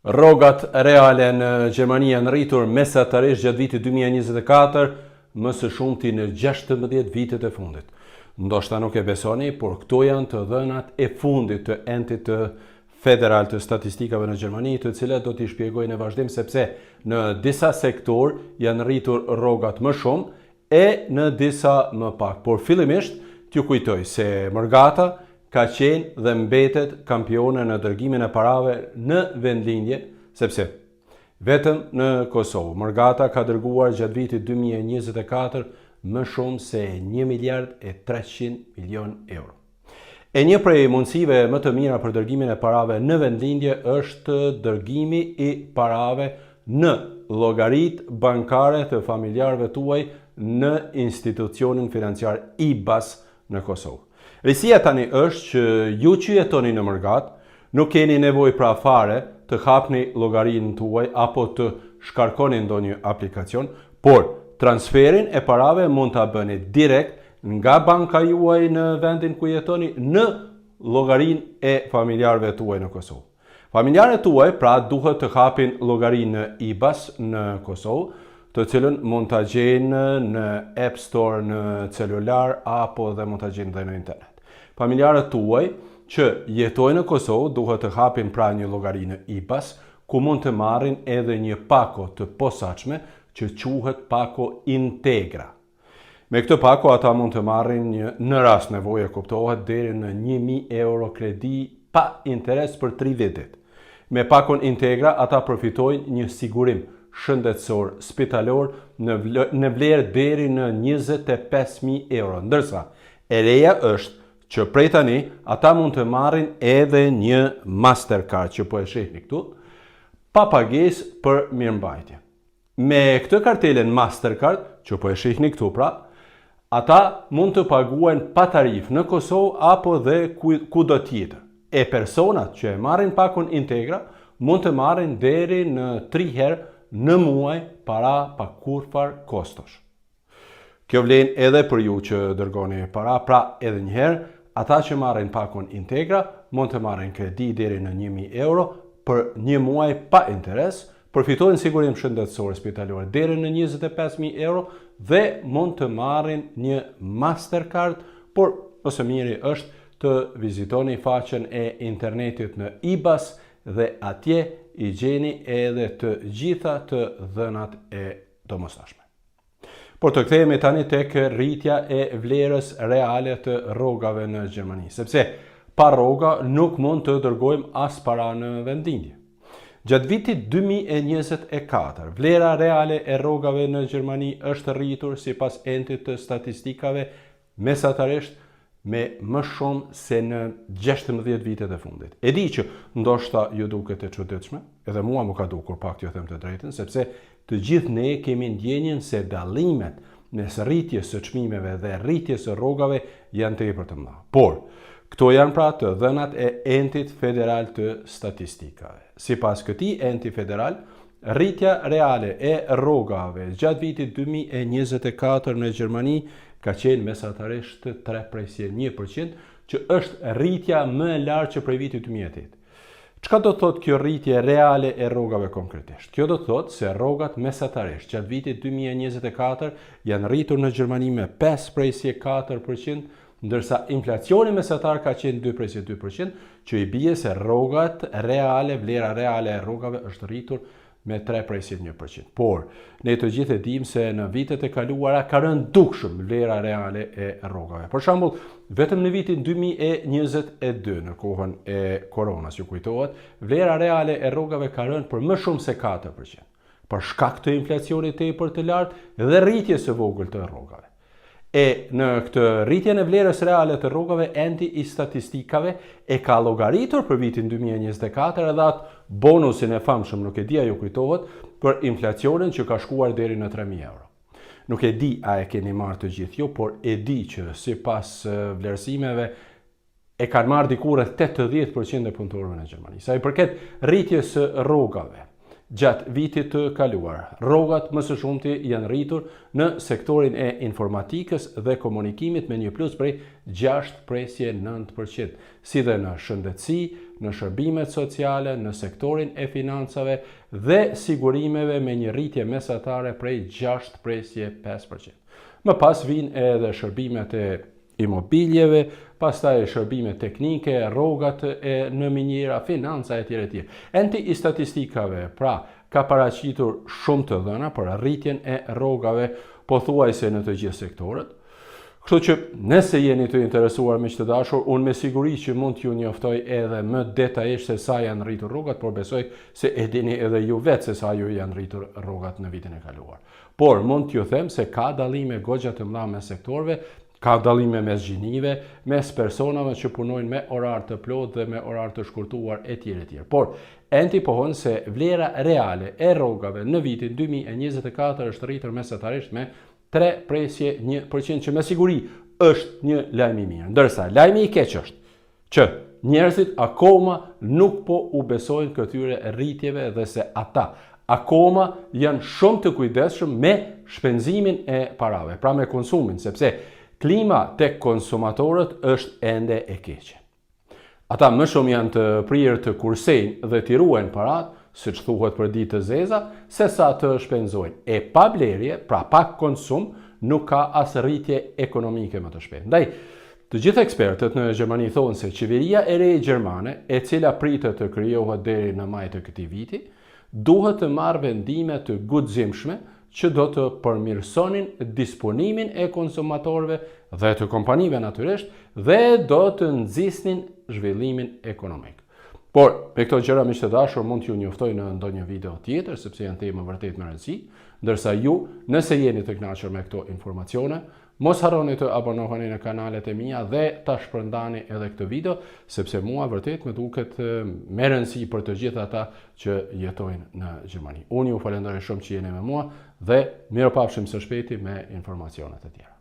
Rrogat reale në Gjermani janë rritur mesatarisht gjatë vitit 2024 më së shumti në 16 vitet e fundit. Ndoshta nuk e besoni, por këto janë të dhënat e fundit të Entit Federal të Statistikave në Gjermani, të cilat do t'i shpjegoj në vazhdim sepse në disa sektor janë rritur rrogat më shumë e në disa më pak. Por fillimisht t'ju kujtoj se Mërgata ka qenë dhe mbetet kampione në dërgimin e parave në vendlindje, sepse vetëm në Kosovë Mërgata ka dërguar gjatë vitit 2024 më shumë se 1 miliard e 300 milion euro. E një prej mundësive më të mira për dërgimin e parave në vendlindje është dërgimi i parave në llogarit bankare të familjarëve tuaj në institucionin financiar IBAS në Kosovë. Risia tani është që ju që jetoni në Mërgat nuk keni nevojë pra fare të hapni llogarin tuaj apo të shkarkoni ndonjë aplikacion, por transferin e parave mund ta bëni direkt nga banka juaj në vendin ku jetoni në llogarin e familjarëve tuaj në Kosovë. Familjarët tuaj pra duhet të hapin llogarin në IBAS në Kosovë, të cilën mund ta gjejnë në App Store në celular apo dhe mund ta gjejnë dhe në internet. Familjarët tuaj që jetojnë në Kosovë duhet të hapin pra një llogari në IBAS, ku mund të marrin edhe një pako të posaçme që quhet pako integra. Me këtë pako ata mund të marrin në rast nevoje kuptohet deri në 1.000 euro kredi pa interes për 3 vitet. Me pakon integra ata përfitojnë një sigurim shëndetësor spitalor në vlerë deri në 25.000 euro, ndërsa e reja është që prej tani ata mund të marrin edhe një Mastercard që po e shihni këtu, pa pagesë për mirëmbajtje. Me këtë kartelën Mastercard që po e shihni këtu pra, ata mund të paguajnë pa tarifë në Kosovë apo dhe kudo tjetër. E personat që e marrin pakon integra mund të marrin deri në 3 herë në muaj para pa kurfar kostosh. Kjo vlen edhe për ju që dërgoni para, pra edhe një herë, ata që marrin pakon integra mund të marrin kredi deri në 1.000 euro për një muaj pa interes, përfitojnë sigurim shëndetësor spitalor deri në 25.000 euro dhe mund të marrin një Mastercard, por ose miri është të vizitoni faqen e internetit në IBAS dhe atje i gjeni edhe të gjitha të dhënat e domosdoshme. Por të kthehemi tani tek rritja e vlerës reale të rrogave në Gjermani, sepse pa rroga nuk mund të dërgojmë as para në vendlindje. Gjatë vitit 2024, vlera reale e rrogave në Gjermani është rritur sipas Entit të Statistikave mesatarisht me më shumë se në 16 vitet e fundit. E di që ndoshta ju duket e çuditshme, edhe mua më ka dukur pak t'ju them të drejtën, sepse të gjithë ne kemi ndjenjen se dallimet mes rritjes së çmimeve dhe rritjes së rrogave janë tepër të mëdha. Por këto janë pra të dhënat e Entit Federal të Statistikave. Sipas këtij enti federal, rritja reale e rrogave gjatë vitit 2024 në Gjermani ka qenë mesatarisht 3.1%, që është rritja më e lartë që prej vitit 2008. Çka do të thotë kjo rritje reale e rrogave konkretisht? Kjo do të thotë se rrogat mesatarisht gjatë vitit 2024 janë rritur në Gjermani me 5.4%, ndërsa inflacioni mesatar ka qenë 2.2%, që i bie se rrogat reale, vlera reale e rrogave është rritur me 3.1%. Por, ne të gjithë e dim se në vitet e kaluara ka rënë dukshëm vlera reale e rrogave. Për shembull, vetëm në vitin 2022, në kohën e koronas, ju kujtohet, vlera reale e rrogave ka rënë për më shumë se 4%, për shkak të inflacionit tepër të lartë dhe rritjes së vogël të rrogave. E në këtë rritje në vlerës reale të rrogave, Enti i Statistikave e ka llogaritur për vitin 2024 edhe atë bonusin e famshëm, nuk e di a ju kujtohet, për inflacionin që ka shkuar deri në 3.000 euro. Nuk e di a e keni marrë të gjithë ju, por e di që sipas vlerësimeve e kanë marrë diku rreth 80% e punëtorëve në Gjermani. Sa i përket rritjes së rrogave gjatë vitit të kaluar, rrogat më së shumti janë rritur në sektorin e informatikës dhe komunikimit me një plus prej 6.9%, si dhe në shëndetësi, në shërbimet sociale, në sektorin e financave dhe sigurimeve me një rritje mesatare prej 6.5%. Më pas vinë edhe shërbimet e imobiljeve, pastaj shërbimet teknike, rrogat e në minjera, financa e tjera e tjera. Enti i statistikave, pra, ka paraqitur shumë të dhëna për rritjen e rrogave pothuajse në të gjithë sektorët. Kështu që nëse jeni të interesuar me që të dashur, unë me siguri që mund t'ju njoftoj edhe më detajisht se sa janë rritur rrogat, por besoj se e dini edhe ju vetë se sa ju janë rritur rrogat në vitin e kaluar. Por mund t'ju them se ka dallime goxha të mëdha mes sektorëve, ka dallime mes gjinive, mes personave që punojnë me orar të plotë dhe me orar të shkurtuar e tjere tjere. Por, enti pohon se vlera reale e rrogave në vitin 2024 është rritur mesatarisht me 3.1%, që me siguri është një lajm i mirë. Ndërsa, lajmi i keq është që njerëzit akoma nuk po u besojnë këtyre rritjeve dhe se ata akoma janë shumë të kujdesshëm me shpenzimin e parave, pra me konsumin, sepse klima tek konsumatorët është ende e keqe. Ata më shumë janë të prirë të kursejnë dhe t'i ruajnë parat, siç thuhet për ditë të zeza, se sa të shpenzojnë. E pa blerje, pra pa konsum, nuk ka as rritje ekonomike më të shpejtë. Ndaj, të gjithë ekspertët në Gjermani thonë se qeveria e re gjermane, e cila pritet të krijohet deri në maj të këtij viti, duhet të marrë vendime të guximshme që do të përmirësonin disponimin e konsumatorëve dhe të kompanive natyrisht dhe do të nxisnin zhvillimin ekonomik. Por, me këto gjëra miq të dashur mund t'ju njoftoj në ndonjë video tjetër, sepse janë tema vërtet me rëndësi, ndërsa ju, nëse jeni të kënaqur me këto informacione, mos harroni të abonoheni në kanalet e mia dhe ta shpërndani edhe këtë video, sepse mua vërtet më duket me rëndësi për të gjithë ata që jetojnë në Gjermani. Unë ju falenderoj shumë që jeni me mua dhe mirupafshim së shpejti me informacione të tjera.